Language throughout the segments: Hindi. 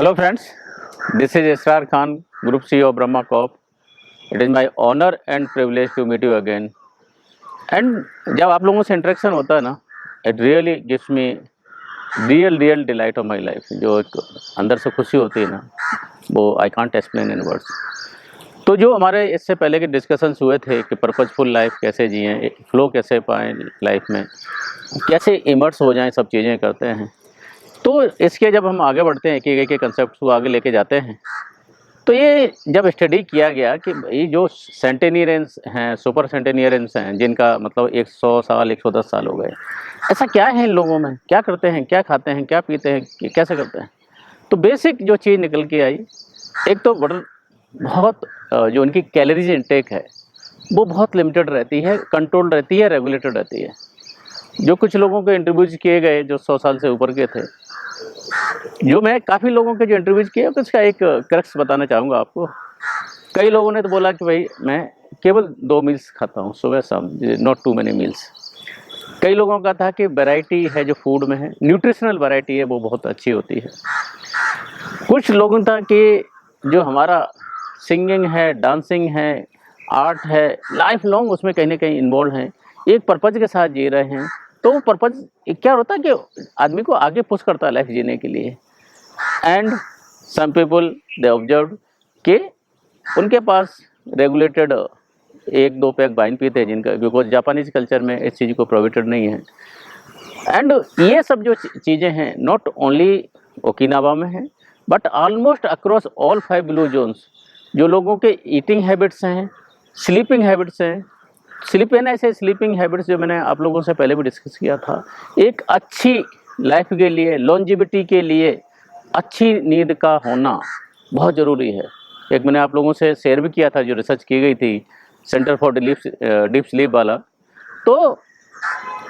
Hello friends, this is Israr Khan, Group CEO of Brahma Corp. It is my honor and privilege to meet you again. And जब आप लोगों से इंटरेक्शन होता है ना, it really gives me real delight of my life. जो एक अंदर से खुशी होती है ना, वो I can't explain in words. तो जो हमारे इससे पहले के डिस्कशंस हुए थे कि पर्पजफुल लाइफ कैसे जिएं, फ्लो कैसे पाएं लाइफ में, कैसे इमर्स हो जाएं, सब चीज़ें करते हैं। तो इसके जब हम आगे बढ़ते हैं कि एक कंसेप्ट को आगे लेके जाते हैं, तो ये जब स्टडी किया गया कि ये जो सेंटेनियरेंस हैं, सुपर सेंटेनियरेंस हैं, जिनका मतलब 100 साल 110 साल हो गए, ऐसा क्या है इन लोगों में, क्या करते हैं, क्या खाते हैं, क्या पीते हैं, कैसे करते हैं। तो बेसिक जो चीज़ निकल के आई, एक तो बहुत जो उनकी कैलोरीज इंटेक है वो बहुत लिमिटेड रहती है, कंट्रोल रहती है, रेगुलेटेड रहती है। जो कुछ लोगों के इंटरव्यूज किए गए जो 100 साल से ऊपर के थे, जो मैं काफ़ी लोगों के जो इंटरव्यूज किए तो उसका एक क्रक्स बताना चाहूँगा आपको। कई लोगों ने तो बोला कि भाई मैं केवल 2 मील्स खाता हूँ, सुबह शाम, नॉट टू मैनी मील्स। कई लोगों का था कि वैरायटी है जो फूड में है, न्यूट्रिशनल वैरायटी है वो बहुत अच्छी होती है। कुछ लोगों था कि जो हमारा सिंगिंग है, डांसिंग है, आर्ट है, लाइफ लॉन्ग उसमें कहीं ना कहीं इन्वॉल्व हैं, एक पर्पज़ के साथ जी रहे हैं। तो वो पर्पज़ क्या होता है कि आदमी को आगे पुश करता है लाइफ जीने के लिए। And some people they observe कि उनके पास रेगुलेटेड 1-2 पैक वाइन पीते हैं, जिनका बिकॉज जापानीज कल्चर में इस चीज़ को प्रोहिबिटेड नहीं है। एंड ये सब जो चीज़ें हैं नॉट ओनली ओकिनावा में है but almost across all 5 blue zones. जो लोगों के ईटिंग हैबिट्स हैं, स्लीपिंग हैबिट्स हैं, स्लीपिंग हैबिट्स जो मैंने आप लोगों से पहले भी डिस्कस किया था, एक अच्छी लाइफ के लिए, लॉन्जिविटी के लिए अच्छी नींद का होना बहुत ज़रूरी है। एक मैंने आप लोगों से शेयर भी किया था जो रिसर्च की गई थी सेंटर फॉर डीप स्लीप वाला। तो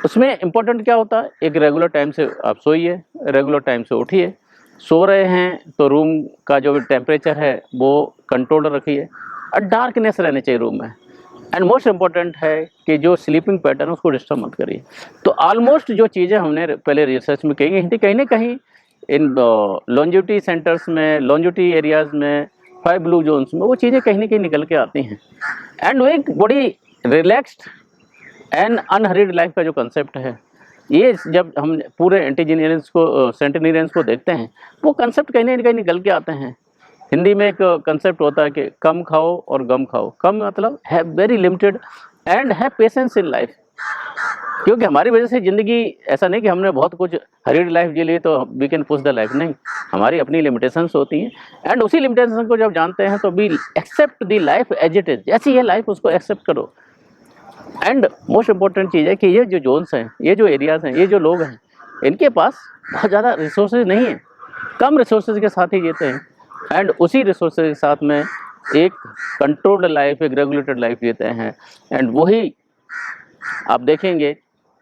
उसमें इम्पोर्टेंट क्या होता है, एक रेगुलर टाइम से आप सोइए, रेगुलर टाइम से उठिए। सो रहे हैं तो रूम का जो टेम्परेचर है वो कंट्रोल रखिए और डार्कनेस रहने चाहिए रूम में। एंड मोस्ट इम्पॉर्टेंट है कि जो स्लीपिंग पैटर्न है उसको डिस्टर्ब मत करिए। तो ऑलमोस्ट जो चीज़ें हमने पहले रिसर्च में कही थी, कहीं ना कहीं इन लॉन्जिविटी सेंटर्स में, लॉन्जिविटी एरियाज़ में, 5 ब्लू जोन्स में वो चीज़ें कहीं ना कहीं निकल के आती हैं। एंड वो एक बड़ी रिलैक्स्ड एंड अनहरीड लाइफ का जो कंसेप्ट है, ये जब हम पूरे एंटीजेनियरेंस को, सेंटेनियरेंस को देखते हैं, वो कंसेप्ट कहीं ना कहीं निकल के आते हैं। हिंदी में एक कंसेप्ट होता है कि कम खाओ और गम खाओ। कम मतलब have very limited and have patience in life. क्योंकि हमारी वजह से ज़िंदगी, ऐसा नहीं कि हमने बहुत कुछ हरीड लाइफ जी ली तो we can push the life, नहीं, हमारी अपनी लिमिटेशंस होती हैं। एंड उसी लिमिटेशन को जब जानते हैं तो we accept the life as it is, जैसी है लाइफ उसको एक्सेप्ट करो। एंड मोस्ट इम्पोर्टेंट चीज़ है कि ये जो जोन्स हैं, ये जो एरियाज़ हैं, ये जो लोग हैं, इनके पास बहुत ज़्यादा रिसोर्सेज नहीं है, कम रिसोर्सेज के साथ ही जीते हैं। एंड उसी रिसोर्सेज के साथ में एक कंट्रोल्ड लाइफ, एक रेगुलेटेड लाइफ जीते हैं। एंड वही आप देखेंगे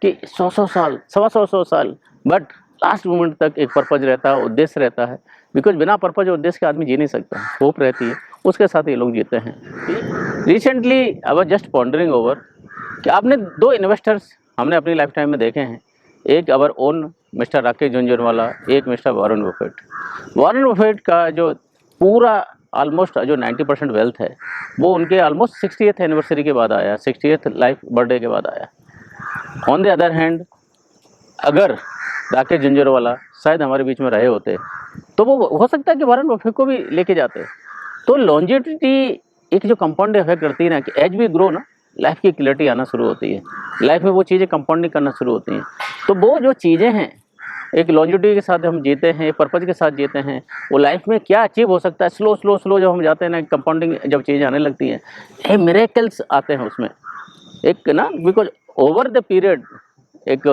कि 100 साल, 125 साल, बट लास्ट मोमेंट तक एक पर्पज रहता है, उद्देश्य रहता है। बिकॉज बिना पर्पज और उद्देश्य के आदमी जी नहीं सकता, होप रहती है, उसके साथ ये लोग जीते हैं। Recently I was just pondering over कि आपने 2 इन्वेस्टर्स हमने अपनी लाइफ टाइम में देखे हैं, एक our own mister Rakesh Jhunjhunwala, एक mister Warren Buffett. Warren Buffett का जो पूरा ऑलमोस्ट जो 90% वेल्थ है वो उनके ऑलमोस्ट 60th एनिवर्सरी के बाद आया, 60th लाइफ बर्थडे के बाद आया। ऑन द अदर हैंड, अगर राकेश झुंझुनवाला शायद हमारे बीच में रहे होते तो वो हो सकता है कि वॉरेन बफेट को भी लेके जाते। तो लॉन्जिविटी एक जो कंपाउंड इफेक्ट करती है ना, कि एज वी ग्रो ना, लाइफ की क्लियरिटी आना शुरू होती है, लाइफ में वो चीज़ें कंपाउंडिंग करना शुरू होती हैं। तो वो जो चीज़ें हैं, एक लॉन्जिविटी के साथ हम जीते हैं, पर्पज के साथ जीते हैं, वो लाइफ में क्या अचीव हो सकता है, स्लो जब हम जाते हैं ना, कंपाउंडिंग जब चीज़ें आने लगती हैं, ये मिरेकल्स आते हैं उसमें एक ना। बिकॉज ओवर द पीरियड, एक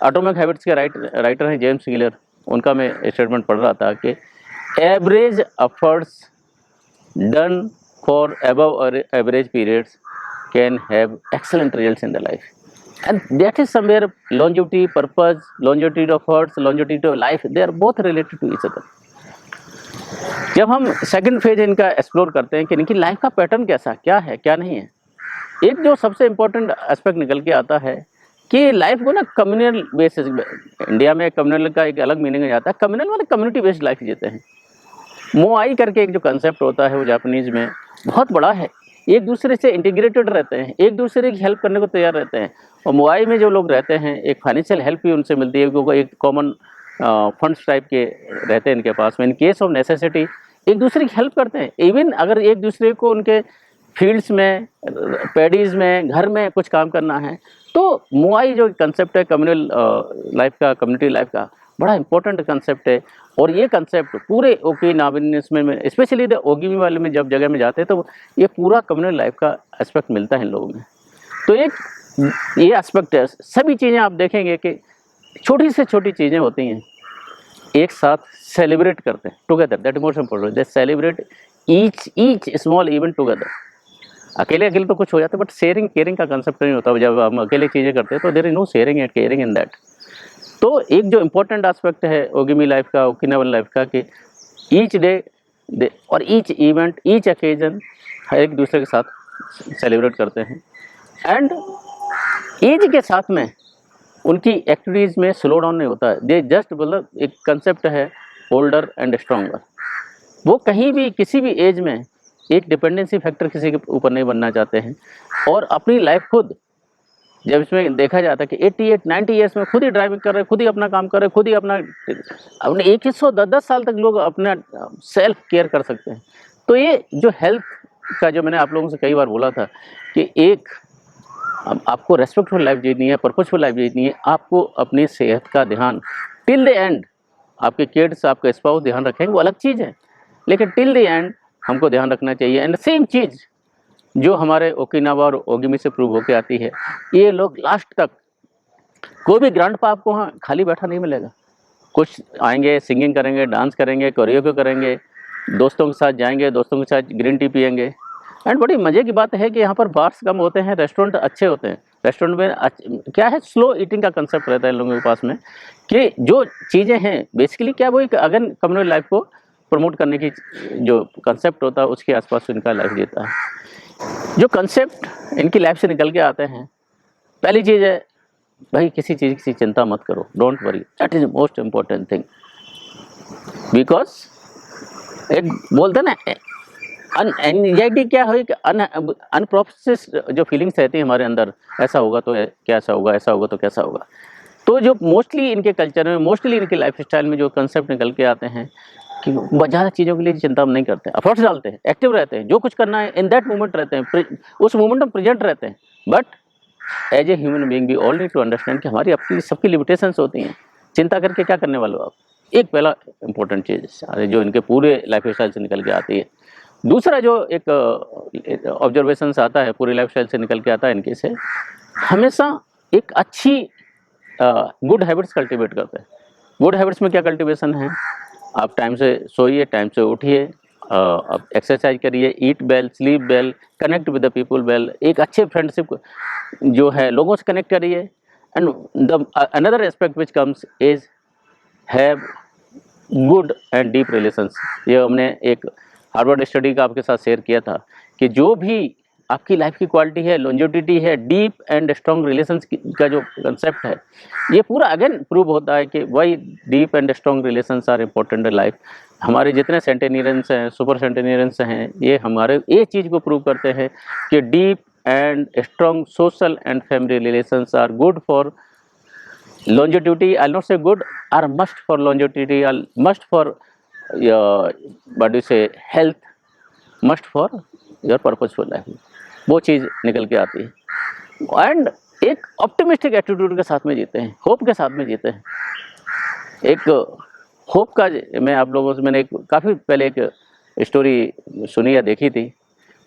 एटॉमिक हैबिट्स के राइटर हैं जेम्स क्लियर, उनका मैं स्टेटमेंट पढ़ रहा था कि average efforts done for above average periods can have excellent results in the life, and that is somewhere longevity, purpose, longevity of efforts, longevity of life, they are both related to each other. जब हम सेकंड फेज इनका एक्सप्लोर करते हैं कि इनकी लाइफ का पैटर्न कैसा, क्या है, क्या नहीं है, एक जो सबसे इम्पोर्टेंट एस्पेक्ट निकल के आता है कि लाइफ को ना कम्युनल बेसिस, इंडिया में कम्युनल का एक अलग मीनिंग जाता है, कम्युनल मतलब कम्युनिटी बेस्ड लाइफ जीते हैं। मोआई करके एक जो कंसेप्ट होता है वो जापानीज में बहुत बड़ा है, एक दूसरे से इंटीग्रेटेड रहते हैं, एक दूसरे की हेल्प करने को तैयार रहते हैं। और मोआई में जो लोग रहते हैं एक फाइनेंशियल हेल्प भी उनसे मिलती है, क्योंकि एक कॉमन फंड्स टाइप के रहते हैं इनके पास में। इन केस ऑफ नेसेसिटी एक दूसरे की हेल्प करते हैं, इवन अगर एक दूसरे को उनके फील्ड्स में, पैडीज में, घर में कुछ काम करना है, तो मोआई जो कंसेप्ट है कम्युनल लाइफ का, कम्युनिटी लाइफ का, बड़ा इंपॉर्टेंट कंसेप्ट है। और ये कंसेप्ट पूरे ओकिनावन में, स्पेशली द ओगिमी वाले में जब जगह में जाते हैं तो ये पूरा कम्युनल लाइफ का एस्पेक्ट मिलता है इन लोगों में। तो एक ये एस्पेक्ट है। सभी चीज़ें आप देखेंगे कि छोटी से छोटी चीज़ें होती हैं, एक साथ सेलिब्रेट करते हैं together, that most important, they celebrate each small event together. अकेले अकेले तो कुछ हो जाता है, बट शेयरिंग केयरिंग का कंसेप्ट नहीं होता। जब हम अकेले चीज़ें करते हैं तो there is no sharing and caring in that. तो एक जो इम्पोर्टेंट एस्पेक्ट है ओगिमी लाइफ का, ओकिनावन लाइफ का, कि ईच डे और ईच इवेंट, ईच ओकेजन एक दूसरे के साथ सेलिब्रेट करते हैं। एंड एज के साथ में उनकी एक्टिविटीज़ में स्लो डाउन नहीं होता है। दे जस्ट, मतलब एक कंसेप्ट है ओल्डर एंड स्ट्रॉन्गर। वो कहीं भी किसी भी एज में एक डिपेंडेंसी फैक्टर किसी के ऊपर नहीं बनना चाहते हैं, और अपनी लाइफ खुद, जब इसमें देखा जाता है कि 88-90 ईयर्स में खुद ही ड्राइविंग कर रहे हैं, खुद ही अपना काम कर रहे हैं, खुद ही अपने 110 साल तक लोग अपना सेल्फ केयर कर सकते हैं। तो ये जो हेल्थ का, जो मैंने आप लोगों से कई बार बोला था कि एक आपको रेस्पेक्टफुल लाइफ जीनी है, पर्पसफुल लाइफ जीनी है, आपको अपनी सेहत का ध्यान टिल द एंड, आपके किड्स, आपके स्पाउस ध्यान रखेंगे वो अलग चीज़ है, लेकिन टिल द एंड हमको ध्यान रखना चाहिए। एंड सेम चीज़ जो हमारे ओकिनावा और ओगिमी से प्रूव होके आती है, ये लोग लास्ट तक, कोई भी ग्रैंडपा आपको वहाँ खाली बैठा नहीं मिलेगा। कुछ आएंगे, सिंगिंग करेंगे, डांस करेंगे, कोरियोग्राफी करेंगे, दोस्तों के साथ जाएंगे, दोस्तों के साथ ग्रीन टी पियेंगे। एंड बड़ी मज़े की बात है कि यहाँ पर बार्स कम होते हैं, रेस्टोरेंट अच्छे होते हैं। रेस्टोरेंट में क्या है, स्लो ईटिंग का कंसेप्ट रहता है इन लोगों के पास में, कि जो चीज़ें हैं बेसिकली क्या, वो एक अगन कम्युनल लाइफ को प्रमोट करने की जो कंसेप्ट होता है उसके आसपास इनका लाइफ जीता है। जो कंसेप्ट इनकी लाइफ से निकल के आते हैं, पहली चीज़ है भाई किसी चीज़ की चिंता मत करो, don't worry, that is most important thing. Because एक बोलते ना, एंजाइटी क्या है कि अनप्रोसेस्ड जो फीलिंग्स रहती हैं हमारे अंदर, ऐसा होगा तो कैसा होगा, ऐसा होगा तो कैसा होगा। तो जो मोस्टली इनके कल्चर में, मोस्टली इनके लाइफ स्टाइल में जो कंसेप्ट निकल के आते हैं कि ज़्यादा चीज़ों के लिए चिंता हम नहीं करते, एफर्ट्स डालते हैं, एक्टिव रहते हैं, जो कुछ करना है इन दैट मोमेंट रहते हैं, उस मोमेंट में प्रेजेंट रहते हैं। But as a human being we all need to understand कि हमारी अपनी सबकी लिमिटेशंस होती हैं। चिंता करके क्या करने वाले हो आप, एक पहला इंपॉर्टेंट चीज़ जो इनके पूरे लाइफ स्टाइल से निकल के आती है। दूसरा जो एक ऑब्जर्वेशंस आता है पूरी लाइफ स्टाइल से निकल के आता है इनके से, हमेशा एक अच्छी गुड हैबिट्स कल्टिवेट करते हैं। गुड हैबिट्स में क्या कल्टिवेशन है, आप टाइम से सोइए, टाइम से उठिए, आप एक्सरसाइज करिए, ईट well, sleep well, connect with the people well, एक अच्छे फ्रेंडशिप जो है लोगों से कनेक्ट करिए। And the another aspect which comes is have good and deep relations. ये हमने एक हार्वर्ड स्टडी का आपके साथ शेयर किया था कि जो भी आपकी लाइफ की क्वालिटी है, लॉन्जेविटी है, डीप एंड स्ट्रॉन्ग रिलेशंस का जो कंसेप्ट है, ये पूरा अगेन प्रूव होता है कि why deep and strong relations are important in life. हमारे जितने सेंटेनियंस हैं, सुपर सेंटेनियंस हैं, ये हमारे ये चीज़ को प्रूव करते हैं कि deep and strong social and family relations are good for longevity. I'll not say good, are must for longevity, are must for what do you say, health, must for your purposeful life. वो चीज़ निकल के आती है। एंड एक ऑप्टिमिस्टिक एटीट्यूड के साथ में जीते हैं, होप के साथ में जीते हैं। एक होप का, मैं आप लोगों से मैंने काफ़ी पहले एक स्टोरी सुनी या देखी थी,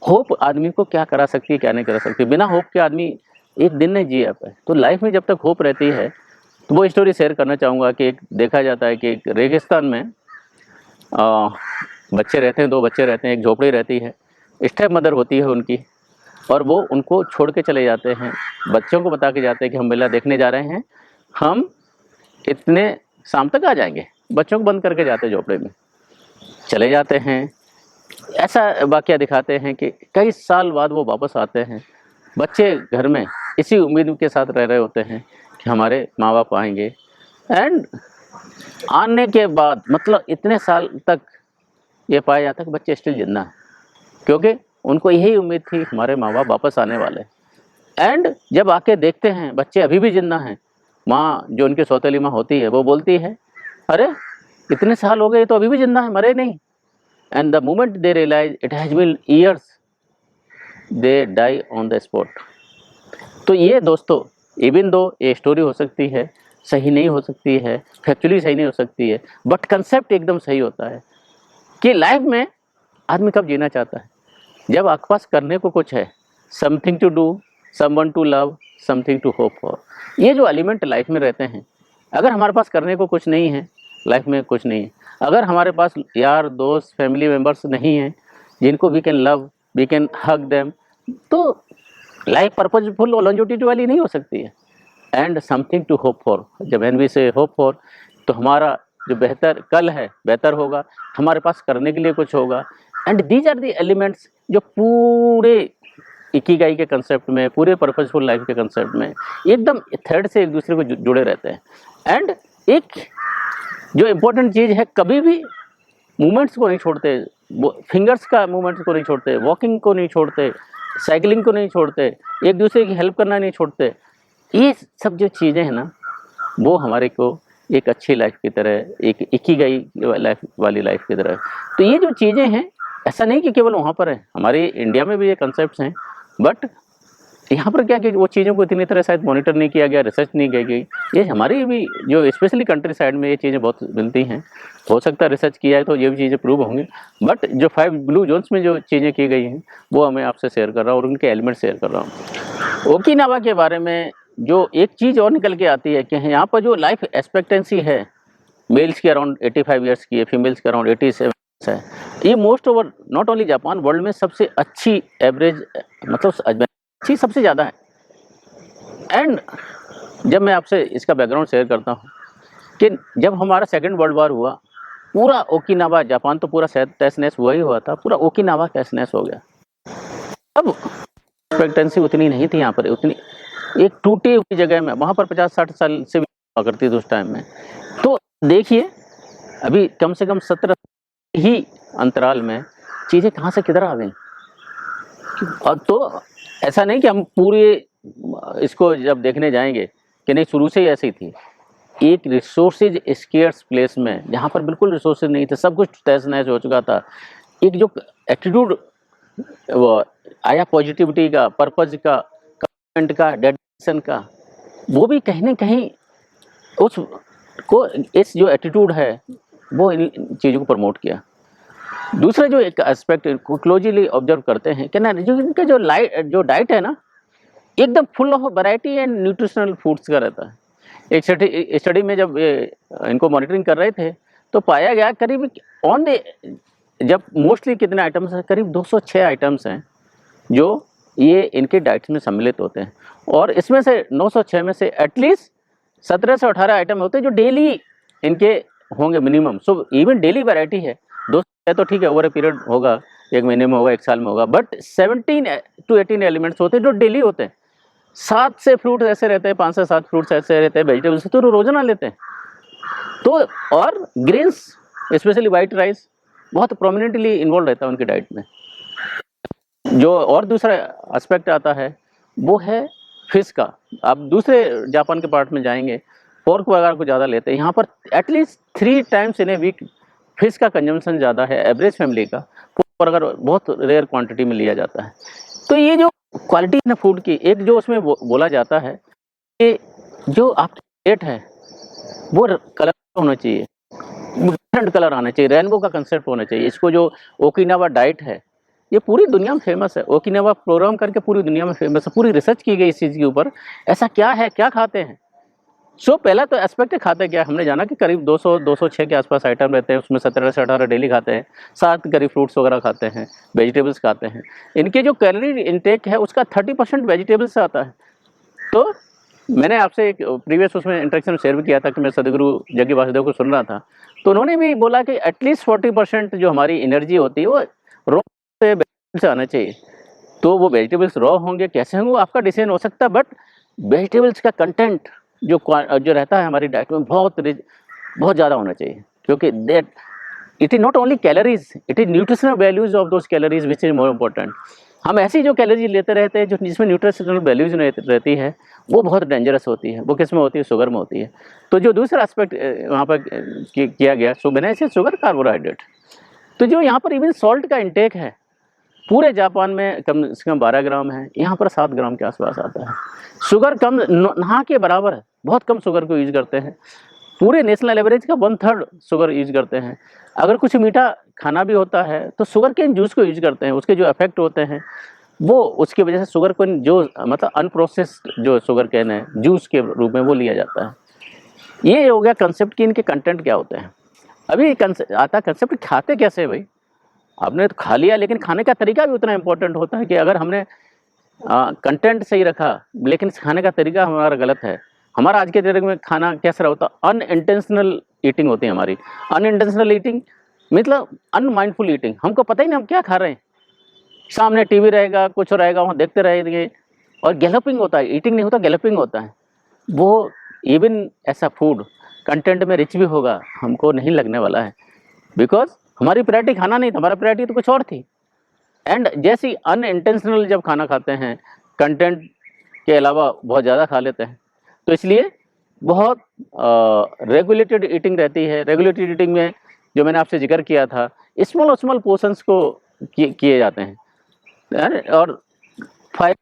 होप आदमी को क्या करा सकती है, क्या नहीं करा सकती। बिना होप के आदमी एक दिन नहीं जी पाए। तो लाइफ में जब तक होप रहती है, तो वो स्टोरी शेयर करना चाहूँगा कि एक देखा जाता है कि एक रेगिस्तान में बच्चे रहते हैं, 2 बच्चे रहते हैं, एक झोपड़ी रहती है, स्टेप मदर होती है उनकी, और वो उनको छोड़ के चले जाते हैं। बच्चों को बता के जाते हैं कि हम मेला देखने जा रहे हैं, हम इतने शाम तक आ जाएंगे। बच्चों को बंद करके जाते हैं झोपड़े में, चले जाते हैं। ऐसा वाकया दिखाते हैं कि कई साल बाद वो वापस आते हैं, बच्चे घर में इसी उम्मीद के साथ रह रहे होते हैं कि हमारे माँ बाप आएंगे, एंड आने के बाद मतलब इतने साल तक ये पाया जाता है कि बच्चे स्टिल जिंदा हैं, क्योंकि उनको यही उम्मीद थी हमारे माँ बाप वापस आने वाले। एंड जब आके देखते हैं बच्चे अभी भी जिंदा हैं, माँ जो उनकी सौतेली माँ होती है वो बोलती है अरे इतने साल हो गए तो अभी भी जिंदा है, मरे नहीं। And the moment they realize it has been years, they die on the spot. तो ये दोस्तों, इवन दो ये स्टोरी हो सकती है, सही नहीं हो सकती है, फैक्चुअली सही नहीं हो सकती है, बट कंसेप्ट एकदम सही होता है कि लाइफ में आदमी कब जीना चाहता है, जब आपके पास करने को कुछ है, something to do, someone to love, something to hope for. ये जो एलिमेंट लाइफ में रहते हैं, अगर हमारे पास करने को कुछ नहीं है, लाइफ में कुछ नहीं है। अगर हमारे पास यार दोस्त फैमिली मेम्बर्स नहीं हैं जिनको we can love, we can hug them, तो लाइफ पर्पजफुल और लॉन्जिविटी वाली नहीं हो सकती है। And something to hope for, जब an we say hope for, तो हमारा जो बेहतर कल है बेहतर होगा, हमारे पास करने के लिए कुछ होगा। And these are the elements जो पूरे इकिगाई के कंसेप्ट में, पूरे पर्पजफुल लाइफ के कंसेप्ट में एकदम थ्रेड से एक दूसरे को जुड़े रहते हैं। एंड एक जो इम्पोर्टेंट चीज़ है, कभी भी मूवमेंट्स को नहीं छोड़ते, फिंगर्स का मूवमेंट्स को नहीं छोड़ते, वॉकिंग को नहीं छोड़ते, साइकिलिंग को नहीं छोड़ते, एक दूसरे की हेल्प करना नहीं छोड़ते। ये सब जो चीज़ें हैं ना, वो हमारे को एक अच्छी लाइफ की तरह, एक इकिगाई लाइफ वाली लाइफ की तरह। तो ये जो चीज़ें हैं, ऐसा नहीं कि केवल वहाँ पर है, हमारे इंडिया में भी ये कंसेप्ट्स हैं, बट यहाँ पर क्या कि वो चीज़ों को इतनी तरह शायद मॉनिटर नहीं किया गया, रिसर्च नहीं की गई। ये हमारी भी जो स्पेशली कंट्री साइड में ये चीज़ें बहुत मिलती हैं, हो सकता है रिसर्च किया है तो ये भी चीज़ें प्रूव होंगी, बट जो 5 ब्लू जोन्स में जो चीज़ें की गई हैं वो हमें आपसे शेयर कर रहा हूँ और उनके एलिमेंट शेयर कर रहा हूँ। ओकिनावा के बारे में जो एक चीज़ और निकल के आती है कि यहाँ पर जो लाइफ एक्सपेक्टेंसी है, मेल्स की अराउंड 85 ईयर्स की है, फीमेल्स की अराउंड 87 है। ये most over not only Japan, world में सबसे अच्छी एवरेज, मतलब अच्छी सबसे ज़्यादा है। एंड जब मैं आपसे इसका बैकग्राउंड शेयर करता हूँ कि जब हमारा सेकेंड वर्ल्ड वॉर हुआ, पूरा ओकिनावा, जापान तो पूरा तहस नहस हुआ ही हुआ था, पूरा ओकिनावा तहस नहस हो गया। अब एक्सपेक्टेंसी उतनी नहीं थी यहाँ पर, उतनी एक टूटी हुई जगह में, वहाँ पर 50-60 साल से भी हुआ करती थी उस टाइम में। तो देखिए अभी कम से कम 17 ही अंतराल में चीज़ें कहाँ से किधर आ गई। और तो ऐसा नहीं कि हम पूरे इसको जब देखने जाएंगे कि नहीं शुरू से ही ऐसी थी। एक रिसोर्सेज स्केर्स प्लेस में, जहाँ पर बिल्कुल रिसोर्सेज नहीं थे, सब कुछ तहस नहस हो चुका था, एक जो एटीट्यूड वो आया पॉजिटिविटी का, पर्पज का, कमिटमेंट का, डेडिकेशन का, वो भी कहीं ना कहीं उसको, इस जो एटीट्यूड है वो इन चीज़ों को प्रमोट किया। दूसरा जो एक एस्पेक्ट क्लोजली ऑब्जर्व करते हैं कि ना, जो इनका जो डाइट है ना, एकदम full of variety and nutritional foods का रहता है। एक स्टडी में जब इनको मॉनिटरिंग कर रहे थे तो पाया गया करीब ऑन द, जब मोस्टली कितने आइटम्स हैं, करीब 206 आइटम्स हैं जो ये इनके डाइट्स में सम्मिलित होते हैं, और इसमें से 906 में से एटलीस्ट 17 से 18 आइटम होते हैं जो डेली इनके होंगे minimum. So even daily variety है, 206 तो ठीक है, ओवर ए पीरियड होगा, एक महीने में होगा, एक साल में होगा, बट 17 to 18 एलिमेंट्स होते हैं जो डेली होते हैं। 7 से फ्रूट्स ऐसे रहते हैं, 5 से 7 फ्रूट्स ऐसे रहते हैं, वेजिटेबल्स तो रोजाना लेते हैं। तो और ग्रेन्स, स्पेशली वाइट राइस बहुत प्रोमिनेंटली इन्वॉल्व रहता है उनकी डाइट में। जो और दूसरा एस्पेक्ट आता है वो है फिश का। आप दूसरे जापान के पार्ट में जाएंगे, पोर्क वगैरह को ज़्यादा लेते हैं, यहाँ पर at least 3 times in a week fish का कंजम्पशन ज़्यादा है एवरेज फैमिली का, पोर्क अगर बहुत रेयर क्वांटिटी में लिया जाता है। तो ये जो क्वालिटी है फूड की, एक जो उसमें बोला जाता है कि जो आपकी प्लेट है वो कलर होना चाहिए, डिफरेंट कलर आना चाहिए, रेनबो का कंसेप्ट होना चाहिए। इसको जो ओकिनावा डाइट है ये पूरी दुनिया में फेमस है, ओकिनावा प्रोग्राम करके पूरी दुनिया में फेमस है, पूरी रिसर्च की गई इस चीज़ के ऊपर, ऐसा क्या है, क्या खाते हैं। सो पहला तो एस्पेक्ट है खाते क्या, हमने जाना कि करीब 206 के आसपास आइटम रहते हैं, उसमें 17 से 18 डेली खाते हैं, 7 करीब फ्रूट्स वगैरह खाते हैं, वेजिटेबल्स खाते हैं। इनके जो कैलोरी इनटेक है उसका 30% वेजिटेबल्स से आता है। तो मैंने आपसे एक प्रीवियस उसमें इंटरेक्शन शेयर भी किया था कि मैं सदगुरु जग्गी वासुदेव को सुन रहा था, तो उन्होंने भी बोला कि एटलीस्ट 40% जो हमारी एनर्जी होती है वो रॉ से आना चाहिए। तो वो वेजिटेबल्स रॉ होंगे कैसे होंगे वो आपका डिसीजन हो सकता है, बट वेजिटेबल्स का कंटेंट जो रहता है हमारी डाइट में बहुत रिच, बहुत ज़्यादा होना चाहिए, क्योंकि that it is not only calories, it is nutritional values of those calories which is more important. हम ऐसी जो कैलोरी लेते रहते हैं जो जिसमें न्यूट्रिशनल वैल्यूज रहती है वो बहुत डेंजरस होती है। वो किस में होती है? शुगर में होती है। तो जो दूसरा एस्पेक्ट वहाँ पर किया गया शुगर कार्बोहाइड्रेट, तो जो यहाँ पर इवन सॉल्ट का इंटेक है पूरे जापान में कम से कम 12 ग्राम है, यहाँ पर 7 ग्राम के आसपास आता है। शुगर कम नहा के बराबर है, बहुत कम शुगर को यूज करते हैं। पूरे नेशनल एवरेज का 1/3 शुगर यूज करते हैं। अगर कुछ मीठा खाना भी होता है तो शुगर केन जूस को यूज करते हैं, उसके जो इफेक्ट होते हैं वो उसकी वजह से शुगर केन जो मतलब अनप्रोसेस्ड जो शुगर केन है जूस के रूप में वो लिया जाता है। ये हो गया कंसेप्ट कि इनके कंटेंट क्या होते हैं। अभी आता कंसेप्ट खाते कैसे भाई। आपने तो खा लिया, लेकिन खाने का तरीका भी उतना इम्पोर्टेंट होता है कि अगर हमने कंटेंट सही रखा लेकिन खाने का तरीका हमारा गलत है। हमारा आज के तरीके में खाना कैसा होता है? अनइंटेंशनल ईटिंग होती है हमारी। अनइंटेंशनल ईटिंग मतलब अनमाइंडफुल ईटिंग। हमको पता ही नहीं हम क्या खा रहे हैं। सामने टीवी रहेगा, कुछ रहेगा, वहाँ देखते रहेंगे और गैलपिंग होता है। ईटिंग नहीं होता, गैलपिंग होता है। वो इवन ऐसा फूड कंटेंट में रिच भी होगा, हमको नहीं लगने वाला है, बिकॉज हमारी प्रायोरिटी खाना नहीं था, हमारा प्रायोरिटी तो कुछ और थी। एंड जैसी अनइंटेंशनल जब खाना खाते हैं कंटेंट के अलावा बहुत ज़्यादा खा लेते हैं, तो इसलिए बहुत रेगुलेटेड ईटिंग रहती है। रेगुलेटेड ईटिंग में जो मैंने आपसे जिक्र किया था, स्मॉल पोर्शंस को किए जाते हैं। और 5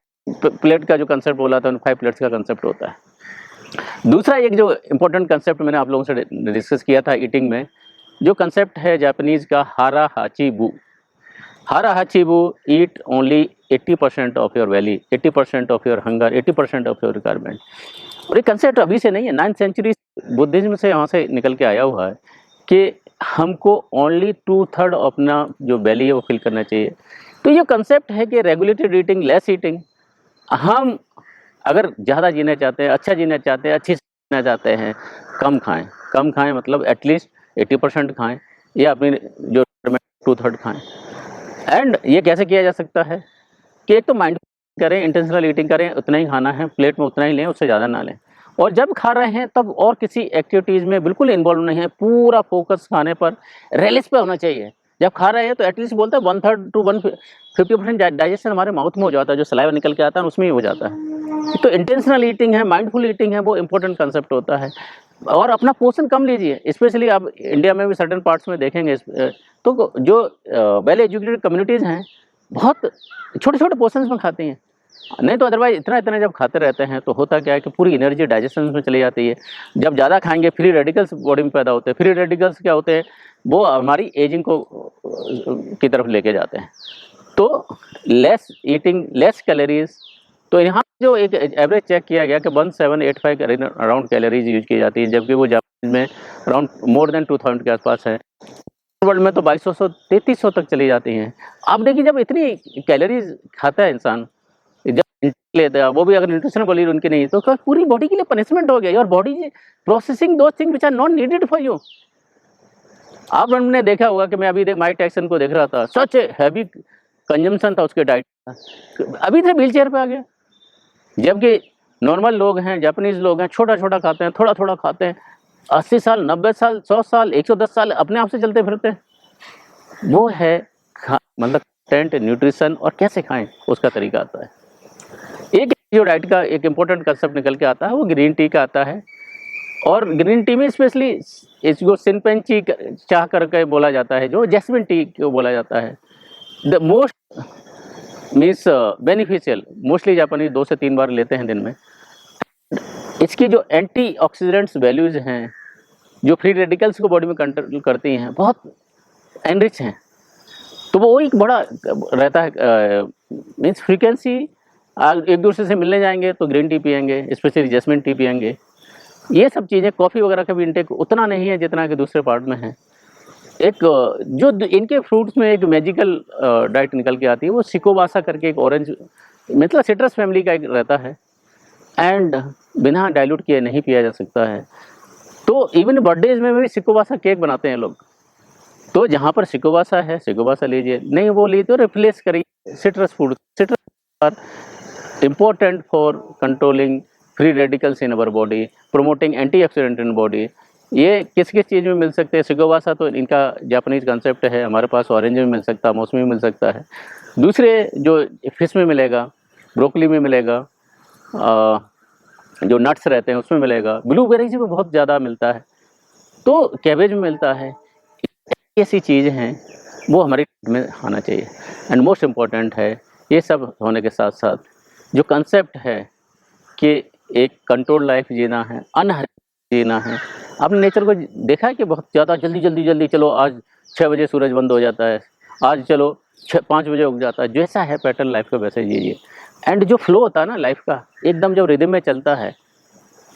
प्लेट का जो कंसेप्ट बोला था, 5 प्लेट्स का कंसेप्ट होता है। दूसरा एक जो इम्पोर्टेंट कंसेप्ट मैंने आप लोगों से डिस्कस किया था ईटिंग में, जो कंसेप्ट है जापानीज़ का हारा हाचीबू। हारा हाचीबू eat only 80% of your belly, 80% of your hunger, 80% of your requirement. और ये कंसेप्ट अभी से नहीं है, 9th सेंचुरी बुद्धिज्म से यहाँ से निकल के आया हुआ है कि हमको ओनली 2/3 अपना जो वैली है वो फिल करना चाहिए। तो ये कंसेप्ट है कि रेगुलेटेड ईटिंग, लेस ईटिंग। हम अगर ज़्यादा जीना चाहते हैं, अच्छा जीना चाहते हैं, अच्छी जीना चाहते हैं, कम खाएं मतलब एटलीस्ट 80% खाएं या अपनी जो 2/3 खाएं। एंड ये कैसे किया जा सकता है कि एक तो माइंड करें, इंटेंशनल ईटिंग करें, उतना ही खाना है, प्लेट में उतना ही लें, उससे ज़्यादा ना लें। और जब खा रहे हैं तब और किसी एक्टिविटीज़ में बिल्कुल इन्वॉल्व नहीं है, पूरा फोकस खाने पर, रिलीज पे होना चाहिए। जब खा रहे हैं तो एटलीस्ट बोलते हैं 1/3 to 150% डाइजेशन हमारे माउथ में हो जाता है, जो सलाइवा निकल के आता है उसमें ही हो जाता है। तो इंटेंशनल ईटिंग है, माइंडफुल ईटिंग है, वो इंपॉर्टेंट कंसेप्ट होता है। और अपना पोर्शन कम लीजिए, स्पेशली आप इंडिया में भी सर्टेन पार्ट्स में देखेंगे तो जो वेल एजुकेटेड कम्युनिटीज़ हैं बहुत छोटे छोटे पोर्शंस में खाती हैं। नहीं तो अदरवाइज इतना जब खाते रहते हैं तो होता क्या है कि पूरी एनर्जी डाइजेशन में चली जाती है। जब ज़्यादा खाएंगे फ्री रेडिकल्स बॉडी में पैदा होते हैं। फ्री रेडिकल्स क्या होते हैं? वो हमारी एजिंग को की तरफ लेके जाते हैं। तो लेस ईटिंग, लेस कैलोरीज। तो यहाँ जो एक एवरेज चेक किया गया कि 1785 अराउंड कैलोरीज यूज की जाती है, जबकि वो जापान में अराउंड मोर देन 2000 के आसपास है। वर्ल्ड में तो 2200 3300 तक चली जाती हैं। आप देखिए जब इतनी कैलोरीज खाता है इंसान, जब लेता है, वो भी अगर न्यूट्रिशनल वैल्यू उनकी नहीं तो पूरी बॉडी के लिए पनिशमेंट हो गया। Your body processing those thing which are not needed for you. आपने देखा होगा कि मैं अभी माइक टायसन को देख रहा था, सच हैवी कंजम्पशन था उसके डाइट का, अभी से व्हील चेयर पे आ गया। जबकि नॉर्मल लोग हैं, जापानीज लोग हैं, छोटा छोटा खाते हैं, थोड़ा थोड़ा खाते हैं, 80 साल, 90 साल, 100 साल, 110 साल अपने आप से चलते फिरते हैं। वो है मतलब कंटेंट, न्यूट्रिशन और कैसे खाएं उसका तरीका आता है। एक जो डाइट का एक इम्पोर्टेंट कंसेप्ट निकल के आता है वो ग्रीन टी का आता है। और ग्रीन टी में स्पेशली इसको सिनपेंची चाह करके बोला जाता है, जो जैस्मिन टी को बोला जाता है। The most means beneficial, mostly जापानी 2 से 3 बार लेते हैं दिन में। इसकी जो एंटीऑक्सीडेंट्स वैल्यूज हैं, जो फ्री रेडिकल्स को बॉडी में कंट्रोल करती हैं, बहुत एनरिच हैं। तो वो एक बड़ा रहता है मीन्स फ्रीक्वेंसी। एक दूसरे से मिलने जाएंगे तो ग्रीन टी पियेंगे, स्पेशली जैस्मिन टी पियेंगे। ये सब चीज़ें, कॉफ़ी वगैरह का भी इंटेक उतना नहीं है जितना कि दूसरे पार्ट में है। एक जो इनके फ्रूट्स में एक मैजिकल डाइट निकल के आती है, वो सिकोबासा करके एक ऑरेंज मतलब सिट्रस फैमिली का एक रहता है, एंड बिना डाइल्यूट किए नहीं पिया जा सकता है। तो इवन बर्थडेज में भी सिकोबासा केक बनाते हैं लोग। तो जहाँ पर सिकोबासा है, सिकोबासा लीजिए, नहीं वो लीजिए तो रिप्लेस करिए citrus food, citrus are important for controlling free radicals in our body, promoting antioxidant in body. ये किस किस चीज़ में मिल सकते हैं? सिगोवासा तो इनका जापानीज कंसेप्ट है, हमारे पास ऑरेंज में मिल सकता है, मौसमी में मिल सकता है। दूसरे जो फिश में मिलेगा, ब्रोकली में मिलेगा, जो नट्स रहते हैं उसमें मिलेगा, ब्लूबेरीज में बहुत ज़्यादा मिलता है, तो कैबेज में मिलता है। ऐसी चीज़ हैं वो हमारी डाइट में आना चाहिए। एंड मोस्ट इम्पॉर्टेंट है, ये सब होने के साथ साथ जो कंसेप्ट है कि एक कंट्रोल लाइफ जीना है, अनहरी जीना है। आपने नेचर को देखा है कि बहुत ज़्यादा जल्दी चलो आज 6 बजे सूरज बंद हो जाता है, आज चलो 5 बजे उग जाता है। जैसा है पैटर्न लाइफ का वैसे जीजिए। एंड जो फ्लो होता है ना लाइफ का, एकदम जब रिदम में चलता है,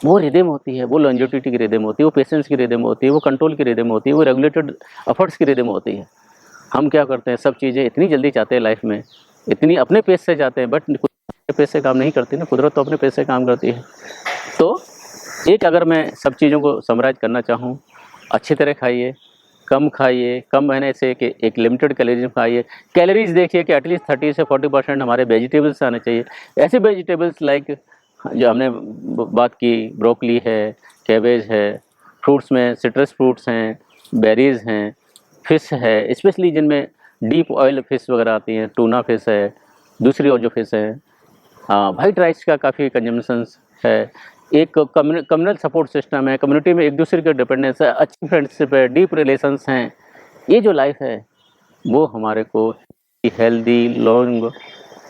वो रिदम होती है, वो लॉन्जेविटी की रिदम होती है, वो पेशेंस की रिदम होती है, वो कंट्रोल की रिदम होती है, वो रेगुलेटेड एफर्ट्स की रिदम होती है। हम क्या करते हैं, सब चीज़ें इतनी जल्दी चाहते हैं लाइफ में, इतनी अपने पेस से चाहते हैं, बट कुदरत पेस से काम नहीं करती ना, कुदरत तो अपने पेस से काम करती है। तो एक अगर मैं सब चीज़ों को समराइज करना चाहूँ, अच्छी तरह खाइए, कम महीने से कि एक लिमिटेड कैलोरीज खाइए। कैलोरीज देखिए कि एटलीस्ट 30 से 40% हमारे वेजिटेबल्स से आने चाहिए। ऐसे वेजिटेबल्स लाइक जो हमने बात की, ब्रोकली है, कैबेज है, फ्रूट्स में सिट्रस फ्रूट्स हैं, बेरीज़ हैं, फिश है, स्पेशली जिनमें डीप ऑयल फिश वगैरह आती हैं, टूना फिश है, दूसरी और जो फिश है, वाइट राइस का काफ़ी कंजम्पशंस है। एक कम्युनल सपोर्ट सिस्टम है, कम्युनिटी में एक दूसरे के डिपेंडेंस है, अच्छी फ्रेंडशिप है, डीप रिलेशंस हैं। ये जो लाइफ है वो हमारे को healthy, long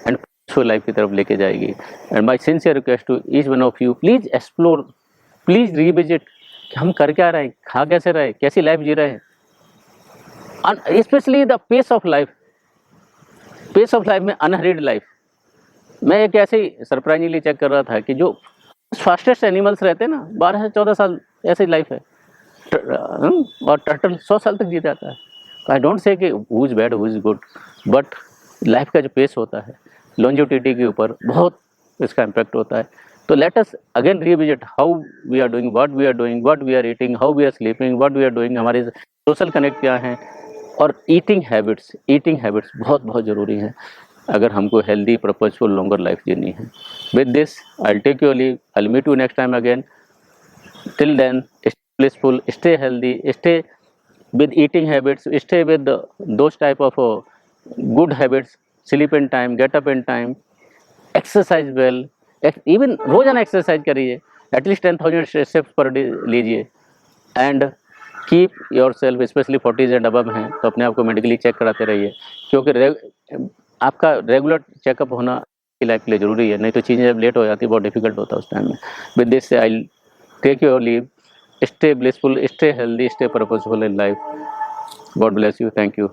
and peaceful life की तरफ लेके जाएगी। And my sincere request to each one of you, please explore, please revisit कि हम कर क्या रहे हैं, खा कैसे रहे, कैसी लाइफ जी रहे हैं। Specially the pace of life में अनहरीड लाइफ। मैं एक ऐसे ही सरप्राइजिंगली चेक कर रहा था कि जो फास्टेस्ट एनिमल्स रहते हैं ना, 12 से 14 साल ऐसी लाइफ है, और टर्टल 100 साल तक जी जाता है। आई डोंट से कि who is bad who is good, but life का जो पेस होता है लॉन्जेविटी के ऊपर बहुत इसका इम्पैक्ट होता है। तो let us again revisit how we are doing, what we are doing, what we are eating, how we are sleeping, what we are doing, हमारे सोशल कनेक्ट क्या हैं, और ईटिंग हैबिट्स बहुत बहुत ज़रूरी हैं अगर हमको हेल्दी, पर्पजफुल, लॉन्गर लाइफ जीनी है। With this I will take your leave, I will meet you next time again. Till then, stay blissful, stay healthy, stay with eating habits, stay with those type of good habits, sleep in time, get up in time, exercise well, even रोजाना एक्सरसाइज करिए, एटलीस्ट 10,000 स्टेप्स पर डे लीजिए। And keep your self, specially 40s and above हैं तो अपने आप को मेडिकली चेक कराते रहिए, क्योंकि आपका रेगुलर चेकअप होना लाइफ के लिए ज़रूरी है, नहीं तो चीज़ें जब लेट हो जाती है बहुत डिफिकल्ट होता है उस टाइम में। With this I take your leave, stay blissful, stay healthy, stay purposeful in life. God bless you. Thank you.